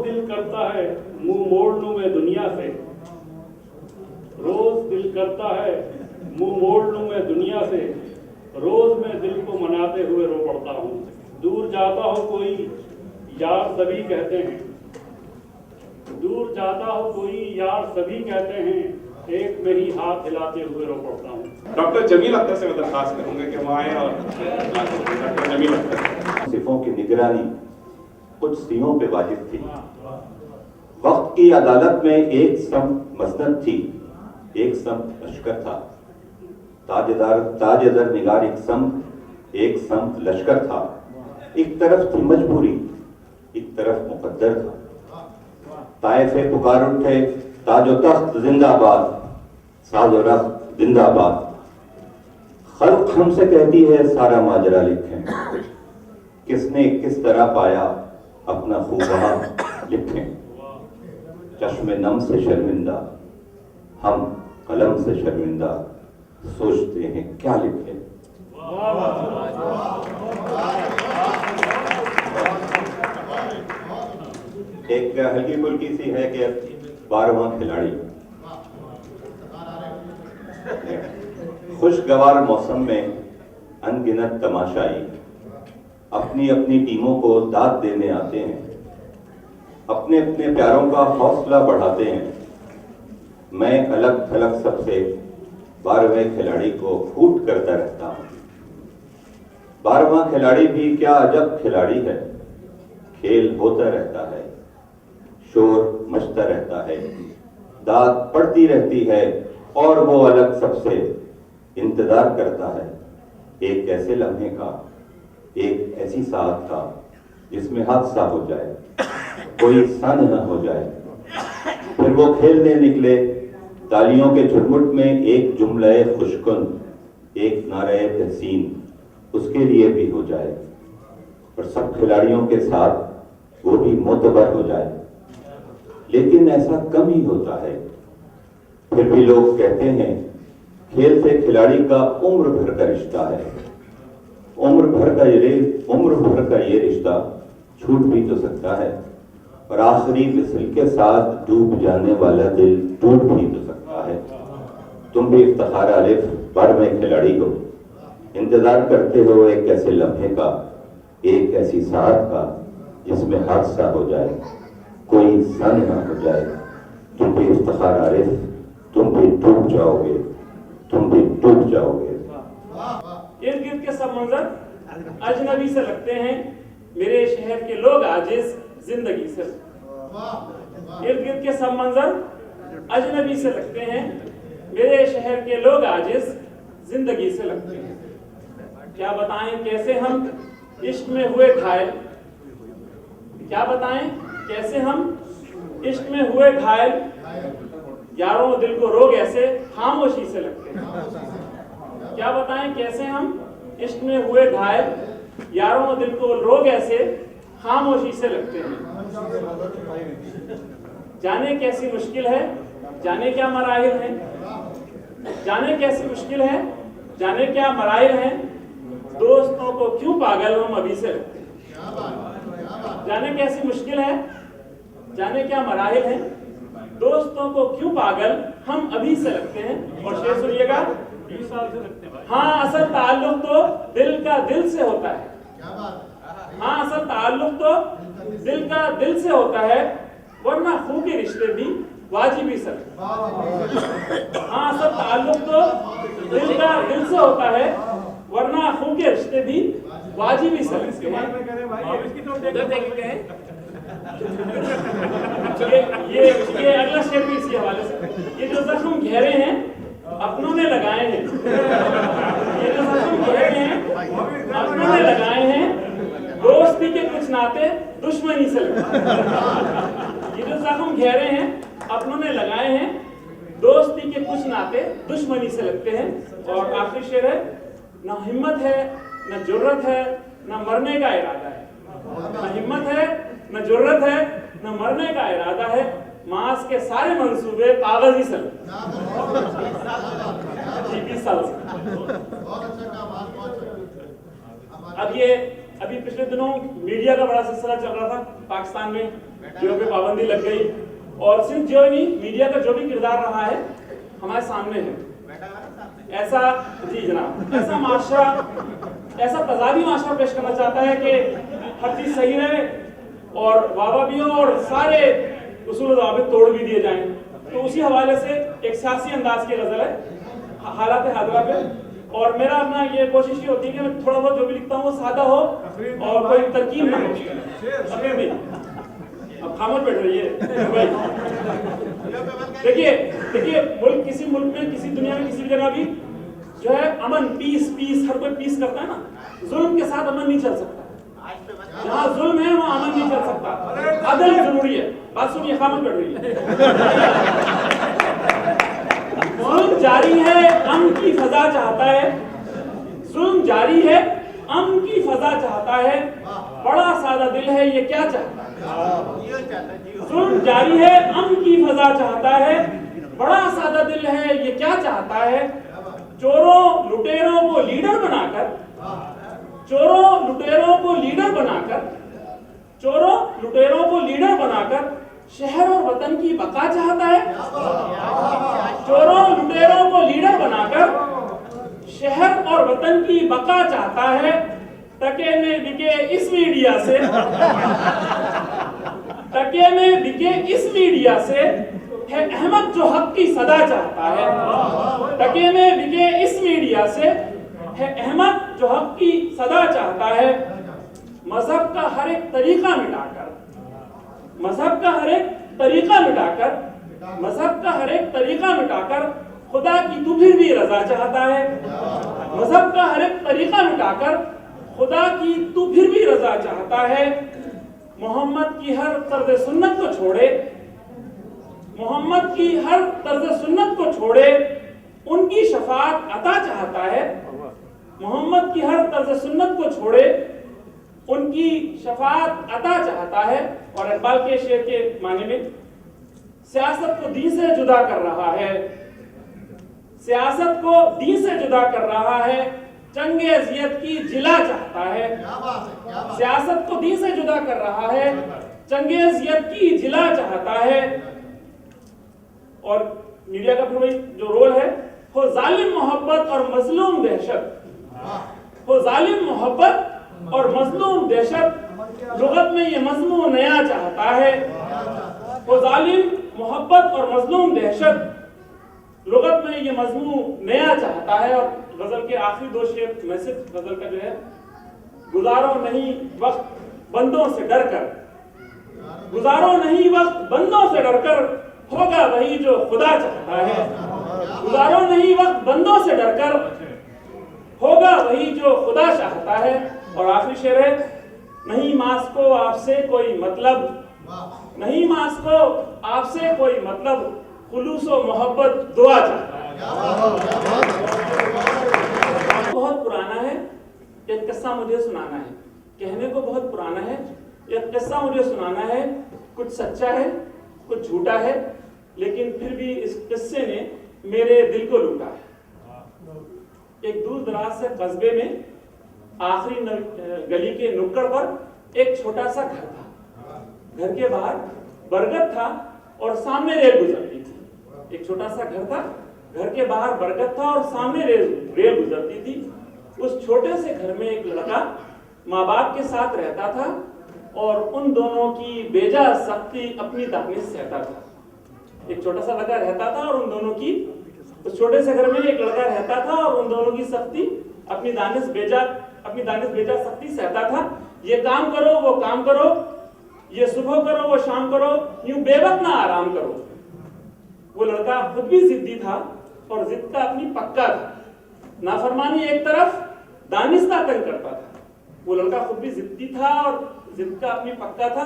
दिल करता है मुंह मोड़ लूं मैं दुनिया से, रोज दिल करता है मुंह मोड़ लूं मैं दुनिया से, रोज मैं दिल को मनाते हुए रो पड़ता हूँ। दूर जाता हो कोई यार सभी कहते हैं, दूर जाता हो कोई यार सभी कहते हैं, एक में ही हाथ हिलाते हुए रो पड़ता हूँ। डॉक्टर जमील अख्तर से मैं दरखास्त करूंगा कि वहाँ आए और डॉक्टर जमील अख्तर। सिफों की निगरानी कुछ सियों पे वाजिब थी। वक्त की अदालत में एक सम मसनद थी, एक सम लश्कर था। ताजेदार निगार एक सम लश्कर था। एक तरफ थी मजबूरी, एक तरफ मुकद्दर था। ताइफे पुकार उठे ताजो तख्त जिंदाबाद, साजो रख्त जिंदाबाद। खल्क हमसे कहती है सारा माजरा लिखें, किसने किस तरह पाया अपना खूबा लिखें। चश्मे नम से शर्मिंदा, हम कलम से शर्मिंदा, सोचते हैं क्या लिखें। एक हल्की फुल्की सी है कि 12वां खिलाड़ी। खुशगवार मौसम में अनगिनत तमाशाई अपनी अपनी टीमों को दाद देने आते हैं, अपने अपने प्यारों का हौसला बढ़ाते हैं। मैं अलग थलग सबसे 12वें खिलाड़ी को फूट करता रहता हूं। 12वां खिलाड़ी भी क्या अजब खिलाड़ी है। खेल होता रहता है, शोर मचता रहता है, दाद पड़ती रहती है और वो अलग सबसे इंतजार करता है एक ऐसे लम्हे का, एक ऐसी साथ का जिसमें हादसा हो जाए, कोई सन न हो जाए। फिर वो खेलने निकले, तालियों के झुरमुट में एक जुमले खुशकुन, एक नारे तहसीन उसके लिए भी हो जाए और सब खिलाड़ियों के साथ वो भी मोतबर हो जाए। लेकिन ऐसा कम ही होता है। फिर भी लोग कहते हैं खेल से खिलाड़ी का उम्र भर का रिश्ता है। उम्र भर का ये रिश्ता छूट भी तो सकता है और आखिरी विसल के साथ डूब जाने वाला दिल टूट भी तो सकता है। तुम भी इफ्तिखार आरिफ 12वें खिलाड़ी हो, इंतजार करते हो एक ऐसे लम्हे का, एक ऐसी साथ का जिसमें हादसा हो जाए, कोई सन ना हो जाए। तुम भी इफ्तिखार आरिफ, तुम भी डूब जाओगे, तुम भी डूब जाओगे। इर्द गिर्द के सब मंजर अजनबी से लगते हैं, मेरे शहर के लोग आजिज जिंदगी से। इर्द गिर्द के सब मंजर अजनबी से लगते हैं, मेरे शहर के लोग आजिज जिंदगी से लगते हैं। क्या बताएं कैसे हम इश्क में हुए घायल, क्या बताएं कैसे हम इश्क में हुए घायल, यारों दिल को रोग ऐसे खामोशी से लगते हैं। क्या बताएं कैसे हम इश्क में हुए घायल, यारों दिल को रोग ऐसे खामोशी से लगते हैं। जाने कैसी मुश्किल है, जाने क्या मराहिल हैं, जाने कैसी मुश्किल है, जाने क्या मराहिल हैं, दोस्तों को क्यों पागल हम अभी से लगते हैं। जाने कैसी मुश्किल है, जाने क्या मराहिल हैं, दोस्तों को क्यों पागल हम अभी से लगते हैं। और शेर सुनिएगा, 20 साल से लगते हैं। हाँ असल ताल्लुक तो दिल का दिल से होता है, हाँ असल ताल्लुक तो दिल का दिल से होता है, वरना खून के रिश्ते भी वाजिबी सर। हाँ असल ताल्लुक तो दिल का दिल से होता है, वरना खून के रिश्ते भी वाजिबी सर। ये अगला शेर भी इसी हवाले से, ये जो जख्म गहरे हैं अपनों ने लगाए हैं, ये जो जख्म गहरे हैं अपनों ने लगाए हैं, दोस्ती के कुछ नाते दुश्मनी से लगाए। ये जो जख्म गहरे हैं अपनों ने लगाए हैं, दोस्ती के कुछ नाते दुश्मनी से लगते हैं। और आखिरी शेर है, ना हिम्मत है न जुर्रत है न मरने का इरादा है, न हिम्मत है न जुर्रत है न मरने का इरादा है, मास के सारे मंसूबे कागजी से। जी 20 साल से। अब ये अभी पिछले दिनों मीडिया का बड़ा सिलसिला चल रहा था, पाकिस्तान में जियो पे पाबंदी लग गई, और सिर्फ जियो नहीं, मीडिया का जो भी किरदार रहा है हमारे सामने है। ऐसा जी जनाब, ऐसा माशरा, ऐसा तजादी माशरा पेश करना चाहता है कि हर चीज सही रहे और वाह भी हो और सारे उसूल ज़ाबित तोड़ भी दिए जाएं। तो उसी हवाले से एक सियासी अंदाज की गजल है हालात हाजरा पे, और मेरा अपना ये कोशिश ये होती है कि मैं थोड़ा बहुत जो भी लिखता हूँ वो सादा हो और कोई तरकीब ना हो। अभी भी अब खामोश बैठ रही है। देखिए मुल्क, किसी मुल्क में, किसी दुनिया में, किसी भी जगह भी जो है अमन, पीस, हर कोई पीस करता है ना, जुल्म के साथ अमन नहीं चल सकता। जहाँ जुल्म है वहाँ अमन नहीं चल सकता, अदल जरूरी है। बात सुनिए, खामोश बैठ रही है। जुल्म जारी है, अमन की फजा चाहता है। जुल्म जारी है, अमन की फजा चाहता है। बड़ा सादा दिल है, ये क्या चाहता है? जुल्म जारी है, अमन की फजा चाहता है। बड़ा सादा दिल है, ये क्या चाहता है? चोरों लुटेरों को लीडर बनाकर, चोरों लुटेरों को लीडर बनाकर, चोरों लुटेरों को लीडर बनाकर शहर और वतन की बका चाहता है। चोरों लुटेरों को लीडर बनाकर शहर और वतन की बका चाहता है। टके में बिके इस मीडिया से, टके में बिके इस मीडिया से है अहमद जो हक की सदा चाहता है। टके में बिके इस मीडिया से है अहमद जो हक की सदा चाहता है। मजहब का हर एक तरीका मिटाकर, मजहब का हर एक तरीका मिटाकर, मजहब का हर एक तरीका मिटाकर खुदा की तू फिर भी रजा चाहता है। मजहब का हर एक तरीका मिटाकर खुदा की तू फिर भी रजा चाहता है। मोहम्मद की हर तर्ज सुन्नत को छोड़े, मोहम्मद की हर तर्ज सुन्नत को छोड़े उनकी शफाअत अता चाहता है। मोहम्मद की हर तर्ज सुन्नत को छोड़े उनकी शफाअत अता चाहता है। और इकबाल के शेर के माने में, सियासत को दीन से जुदा कर रहा है, सियासत को दीन से जुदा कर रहा है। चंगे अजियत की जिला चाहता है। सियासत को दीन से जुदा कर रहा है, चंगे अजियत की जिला चाहता है। और मीडिया का फिर वही जो रोल है, हो जालिम मोहब्बत और मजलूम दहशत, हो जालिम मोहब्बत और मजलूम दहशत, लुगत में ये मजमू नया चाहता है। वो जालिम मोहब्बत और मजलूम दहशत, लुगत में ये मजमू नया चाहता है। और गजल के आखिरी दो शेर में से गजल का जो है, गुजारो नहीं वक्त बंदों से डरकर, गुजारो नहीं वक्त बंदों से डरकर, होगा वही जो खुदा चाहता है। गुजारो नहीं वक्त बंदों से डरकर, होगा वही जो खुदा चाहता है। और आखिरी शेर है, नहीं मास को आपसे कोई मतलब, नहीं मास को आपसे कोई मतलब, खुलूसो मोहब्बत दुआ चाहता है। बहुत पुराना है, एक किस्सा मुझे सुनाना है, कहने को बहुत पुराना है, एक किस्सा मुझे सुनाना है। कुछ सच्चा है, कुछ झूठा है, लेकिन फिर भी इस किस्से ने मेरे दिल को लूटा है। एक दूर दराज से कस्बे में आखिरी गली के नुक्कड़ पर एक छोटा सा घर था। घर के बाहर बरगद था और सामने रेल गुजरती थी। एक छोटा सा घर था, घर के बाहर बरगद था और सामने रेल गुजरती थी। उस छोटे से घर में एक लड़का माँ बाप के साथ रहता था और उन दोनों की बेजा सख्ती अपनी दानिश सहता था। एक छोटा सा लड़का रहता था और उन दोनों की, उस छोटे से घर में एक लड़का रहता था और उन दोनों की सख्ती अपनी दानिश बेजा सख्ती सहता था। ये काम करो, वो काम करो, ये सुबह करो, वो शाम करो, यूं बेवक्त ना आराम करो। वो लड़का खुद भी जिद्दी था और जिद का अपनी पक्का था। नाफरमानी एक तरफ, दानिस्ता तंग करता था। वो लड़का खुद भी जिद्दी था और जिद का अपनी पक्का था।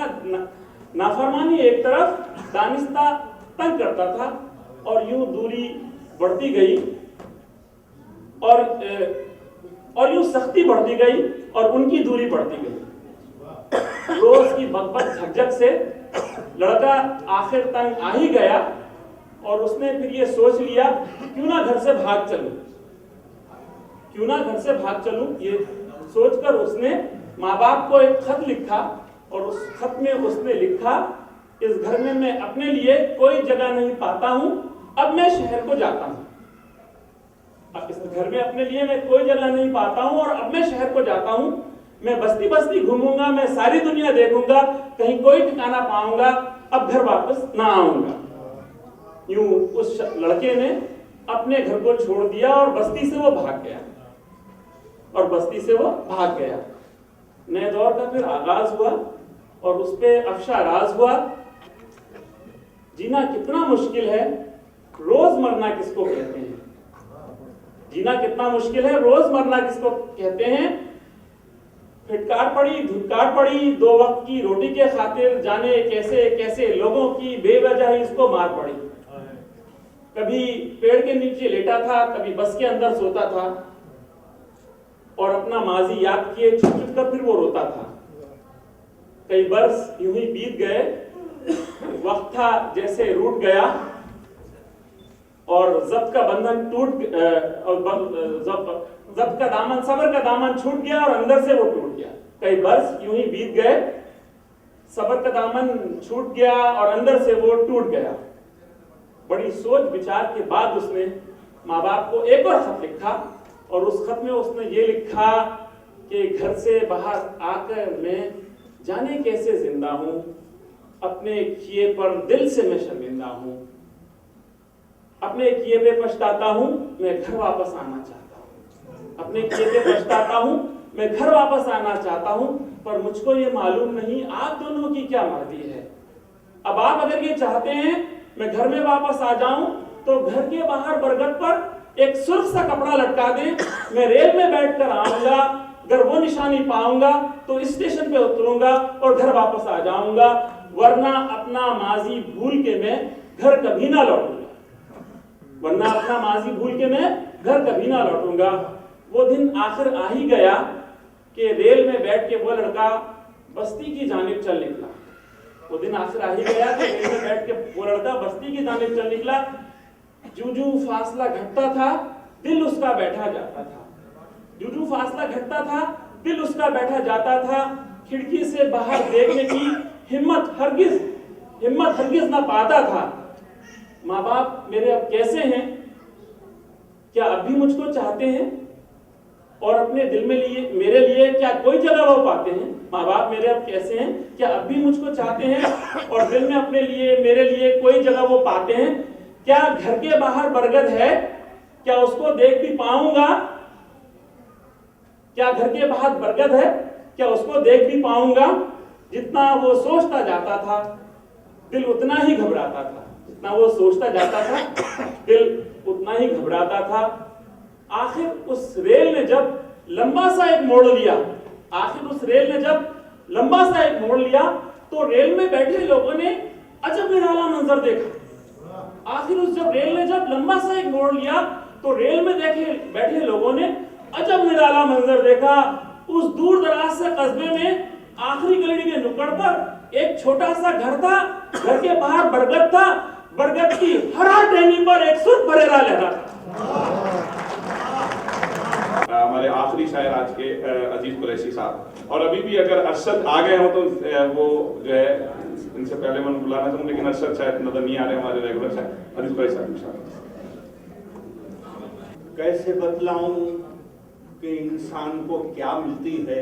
नाफरमानी एक तरफ, दानिस्ता तंग करता था। और यूं दूरी बढ़ती गई और यूं सख्ती बढ़ती गई और उनकी दूरी बढ़ती गई। रोज की बकबक झकझक से लड़का आखिर तंग आ ही गया और उसने फिर ये सोच लिया, क्यों ना घर से भाग चलूं, क्यों ना घर से भाग चलूं। ये सोचकर उसने माँ बाप को एक खत लिखा और उस खत में उसने लिखा, इस घर में मैं अपने लिए कोई जगह नहीं पाता हूं, अब मैं शहर को जाता हूं। अब इस घर में अपने लिए मैं कोई जगह नहीं पाता हूं और अब मैं शहर को जाता हूं। मैं बस्ती बस्ती घूमूंगा, मैं सारी दुनिया देखूंगा, कहीं कोई ठिकाना पाऊंगा, अब घर वापस ना आऊंगा। यूं उस लड़के ने अपने घर को छोड़ दिया और बस्ती से वो भाग गया। नए दौर का फिर आगाज हुआ और उस पे अफशा राज हुआ। जीना कितना मुश्किल है, रोजमरना किसको कहते हैं? जीना कितना मुश्किल है, रोजमरना किसको कहते हैं? फिटकार पड़ी, धुटकार पड़ी, 2 वक्त की रोटी के खातिर जाने कैसे कैसे लोगों की बेवजह इसको मार पड़ी। कभी पेड़ के नीचे लेटा था, कभी बस के अंदर सोता था और अपना माजी याद किए छुप छुप कर फिर वो रोता था। कई बरस यूं ही बीत गए, वक्त था जैसे रूठ गया और जब्त का बंधन जब्त का दामन, सब्र का दामन छूट गया और अंदर से वो टूट गया। कई बरस यूं ही बीत गए, सब्र का दामन छूट गया और अंदर से वो टूट गया। बड़ी सोच विचार के बाद उसने माँ बाप को एक और खत लिखा और उस खत में उसने ये लिखा कि घर से बाहर आकर मैं जाने कैसे जिंदा हूं, अपने किए पर दिल से मैं शर्मिंदा हूं, अपने किए पे पछताता हूं, मैं घर वापस आना चाहता हूं। अपने किए पे पछताता हूं, मैं घर वापस आना चाहता हूं, पर मुझको ये मालूम नहीं आप दोनों की क्या मर्जी है। अब आप अगर ये चाहते हैं मैं घर में वापस आ जाऊं तो घर के बाहर बरगद पर एक सुर्ख सा कपड़ा लटका दें, मैं रेल में बैठकर आऊंगा, अगर वो निशानी पाऊंगा तो स्टेशन पे उतरूंगा और घर वापस आ जाऊंगा, वरना अपना माजी भूल के मैं घर कभी ना लौटूंगा। वो दिन आखिर आ ही गया कि रेल में बैठ के वो लड़का बस्ती की जानिब चल निकला। वो दिन आखिर आ ही गया कि रेल में बैठ के वो लड़का बस्ती की जानिब चल निकला। जूं फासला घटता था दिल उसका बैठा जाता था, जूं फासला घटता था दिल उसका बैठा जाता था। खिड़की से बाहर देखने की हिम्मत हरगिज ना पाता था। माँ बाप मेरे अब कैसे हैं, क्या अब भी मुझको चाहते हैं और अपने दिल में मेरे लिए क्या कोई जगह वो पाते हैं? माँ बाप मेरे अब कैसे हैं, क्या अब भी मुझको चाहते हैं और दिल में अपने लिए मेरे लिए कोई जगह वो पाते हैं? क्या घर के बाहर बरगद है, क्या उसको देख भी पाऊंगा? क्या घर के बाहर बरगद है, क्या उसको देख भी पाऊंगा? जितना वो सोचता जाता था दिल उतना ही घबराता था, जितना वो सोचता जाता था दिल उतना ही घबराता था। आखिर उस रेल ने जब लंबा सा एक मोड़ लिया, तो रेल में बैठे लोगों ने अजब निराला मंजर देखा। रेल ने जब लंबा सा एक मोड़ लिया तो रेल में बैठे लोगों ने अजब निराला मंजर देखा। उस दूर दराज से कस्बे में आखिरी गली के नुक्कड़ पर एक छोटा सा घर था। घर के बाहर बरगद था, बरगद की हरा टहनी पर एक सुर्ख बरेरा लहरा था। हमारे आखिरी शायर आज के अजीज कुरैशी साहब, और अभी भी अगर अरशद आ गए हो तो वो जो है इनसे पहले मैं बुलाना चाहूँ, लेकिन अरशद शायद नजर नहीं आ रहे हमारे रेगुलर शायर। अजीज कुरैशी साहब, कैसे बतलाऊं कि इंसान को क्या मिलती है,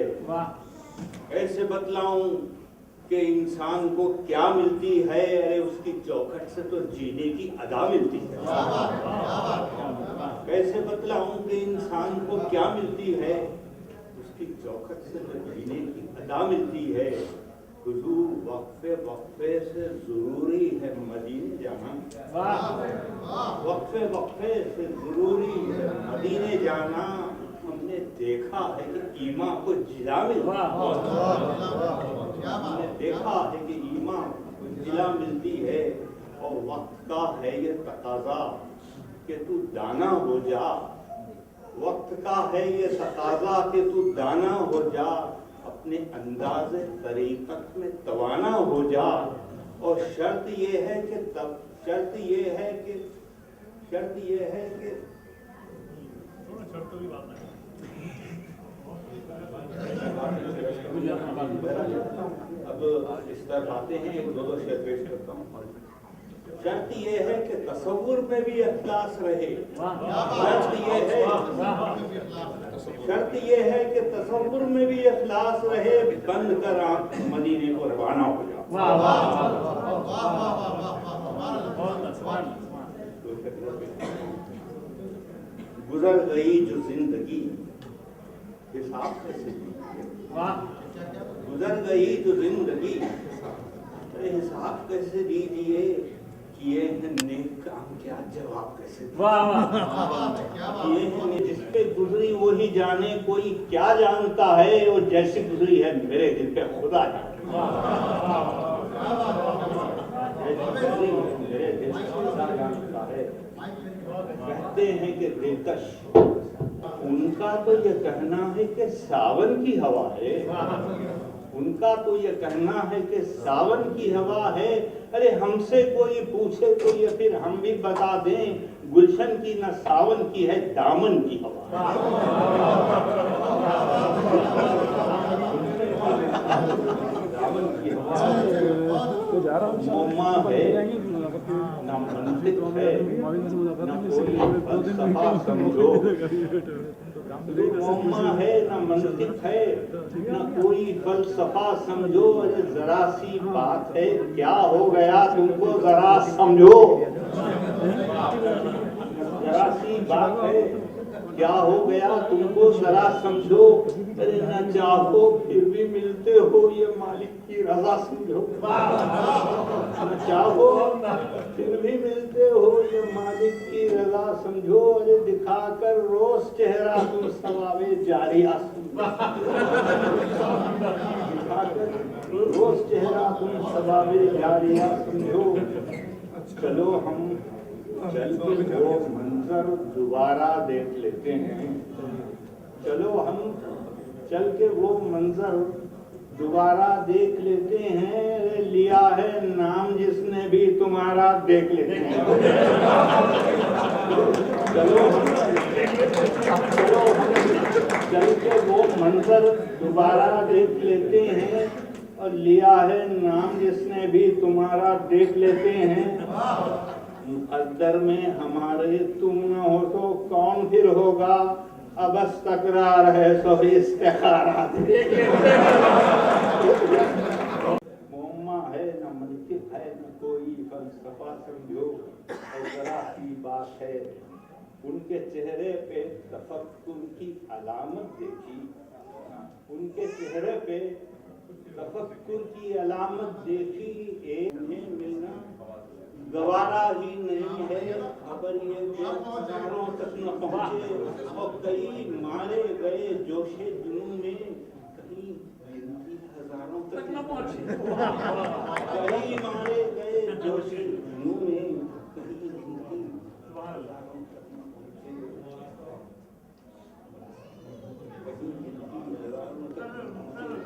कैसे बतलाऊं कि इंसान को क्या मिलती है। अरे उसकी चौखट से तो जीने की अदा मिलती है। कैसे बतलाऊं कि इंसान को क्या मिलती है, उसकी चौखट से तो जीने की अदा मिलती है। हुजूर वक्फे वक्फे से जरूरी है मदीने जाना, वक्फे वक्फे से जरूरी है मदीने जाना। हमने देखा है कि ईमा को जिला मिलती है, हमने देखा है कि ईमा को जिला मिलती है। और वक्त का है ये तकाजा कि तू दाना हो जा, वक्त का है ये तकाजा कि तू दाना हो जा, अपने अंदाज़े तरीक़त में तवाना हो जा। और शर्त ये है कि अब इस तरह आते हैं, एक दो शेर पेश करता हूँ। शर्त ये है कि तसव्वुर में भी इखलास रहे। शर्त ये है कि तसव्वुर में भी इखलास रहे। बंद कर आंख, मदीने को रवाना हो जाओ। गुजर गई जो जिंदगी हिसाब कैसे दीजिए। गुजर गई जो जिंदगी अरे हिसाब कैसे दीजिए। किए हैं नेक काम क्या जवाब कैसे किए हैं। जिस पे गुजरी वही जाने, कोई क्या जानता है। और जैसी गुजरी है मेरे दिल पे खुदा जाने। मेरे दिल पे खुदा जानता है। कहते हैं कि दिलकश उनका तो ये कहना है कि सावन की हवा है। उनका तो ये कहना है कि सावन की हवा है। अरे हमसे कोई पूछे तो ये फिर हम भी बता दें, गुलशन की न सावन की है दामन की हवा। दामन की हवा मोमा है न मंतिक है न कोई फलसफा समझो। मोमा है न मंतिक है न कोई फलसफा समझो। अरे जरा सी बात है क्या हो गया तुमको जरा समझो। जरा सी बात है क्या हो गया तुमको जरा समझो। अरे न चाहो फिर भी मिलते हो ये मालिक की रजा समझो। न चाहो फिर भी मिलते हो ये मालिक की रजा समझो। अरे दिखाकर रोज चेहरा तुम सवावे जारिया समझो। दिखाकर रोज चेहरा तुम सवावे जारिया समझो। चलो हम चल के वो मंजर दोबारा देख लेते हैं। चलो हम चल के वो मंजर दोबारा देख लेते हैं। लिया है नाम जिसने भी तुम्हारा देख लेते हैं। चलो हम चल के वो मंजर दोबारा देख लेते हैं। और लिया है नाम जिसने भी तुम्हारा देख लेते हैं। मुक़द्दर में हमारे तुम न हो तो कौन फिर होगा। अब बस तकरार है सब इस्तिखारा देख लेते हैं। मोमा है न मंतिक है न कोई फलसफा समझो। और जरा सी बात है उनके चेहरे पे तफक्कुर की अलामत देखी। उनके चेहरे पे तफक्कुर की अलामत देखी। एक मिलना गवारा ही नहीं है। खबर ये हजारों तक न पहुंचे। और कई मारे गए जोशे जुनून में कहीं गिनती हजारों तक न पहुंचे। कई मारे गए जोशे जुनून में कहीं गिनती हजारों तक न पहुंचे। कहीं गिनती हजारों तक न पहुंचे।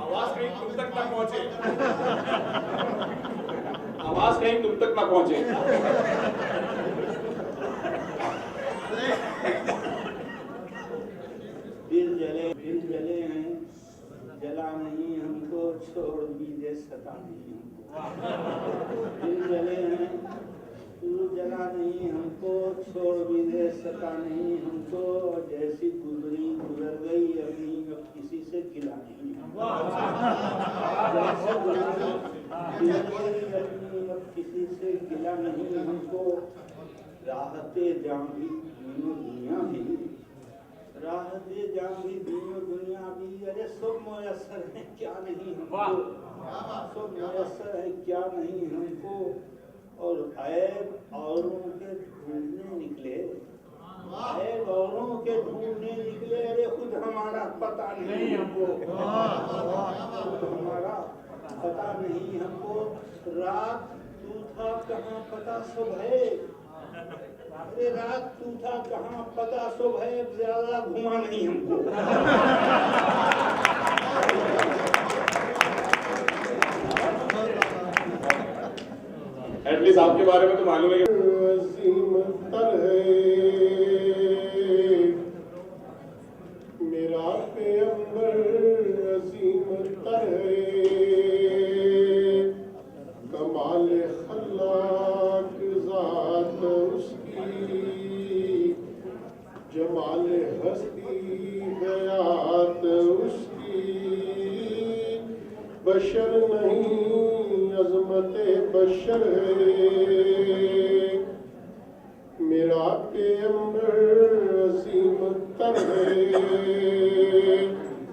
आवाज कहीं तुम तक ना पहुंचे। आवाज कहीं तुम तक ना पहुंचे। दिल जले हैं जला नहीं हमको। छोड़ भी दे सता नहीं हमको। दिल जले हैं तू जला नहीं हमको। छोड़ भी दे सता नहीं हमको। जैसी गुजरी गुजर गई अभी अब किसी से गिला नहीं हमको। जैसी गुजरी गुजर गई अभी अब किसी से गिला नहीं हमको। राहते जाम भी दीनो दुनिया भी। राहते जाम भी दीनो दुनिया भी। अरे सब मुयस्सर है क्या नहीं हमको। सब मुयस्सर है क्या नहीं हमको। और ऐब औरों के ढूंढने निकले। ऐब औरों के ढूंढने निकले। अरे खुद हमारा पता नहीं हमको। खुद हमारा पता नहीं हमको। रात तू था कहाँ पता सुबह। अरे रात तू था कहाँ पता सुबह। ज्यादा घुमा नहीं हमको। एटलीस्ट आपके बारे में तो मालूम है कि अजीम तर है मेरा पैगंबर, अजीम तर है कमाल खल्लाक ज़ात उसकी, जमाल हस्ती हयात उसकी, बशर नहीं अजमत बशर है मेरा पैगंबर, अजीम तर है।